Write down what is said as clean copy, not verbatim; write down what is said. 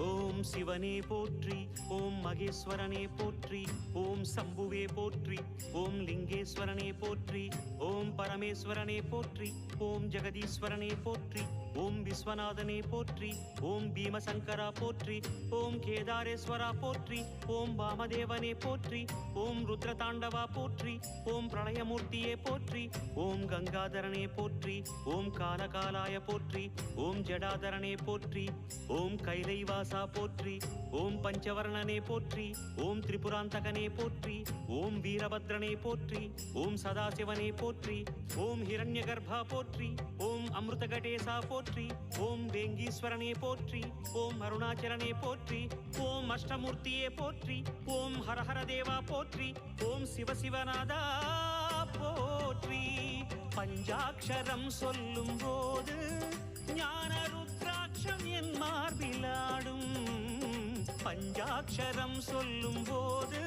ஓம் சிவனே போற்றி, ஓம் மகேஸ்வரனே போற்றி, ஓம் சம்புவே போற்றி, ஓம் லிங்கேஸ்வரனே போற்றி, ஓம் பரமேஸ்வரனே போற்றி, ஓம் ஜெகதீஸ்வரனே போற்றி, ஓம் விஸ்வநாதனே போற்றி, ஓம் பீமசங்கரா போற்றி, ஓம் கேதாரேஸ்வரா போற்றி, ஓம் வாமதேவனே போற்றி, ஓம் ருத்ரதாண்டவா போற்றி, ஓம் பிரளயமூர்த்தியே போற்றி, ஓம் கங்காதரனே போற்றி, ஓம் காலகாலாய போற்றி, ஓம் ஜடாதரனே போற்றி, ஓம் கைலைவாசா போற்றி, ஓம் பஞ்சவர்ணனே போற்றி, ஓம் திரிபுராந்தகனே போற்றி, ஓம் வீரபத்ரனே போற்றி, ஓம் சதாசிவனே போற்றி, ஓம் ஹிரண்யகர்பா போற்றி, ஓம் அமிர்தகடேசா போற்றி, ஓம் வேங்கீஸ்வரனே போற்றி, ஓம் அருணாச்சலனே போற்றி, ஓம் அஷ்டமூர்த்தியே போற்றி, ஓம் ஹரஹர தேவா போற்றி, ஓம் சிவசிவநாதா போற்றி. பஞ்சாட்சரம் சொல்லும் போது ஞான ருத்ராட்சம் என் மார்பிலாடும். பஞ்சாட்சரம் சொல்லும் போது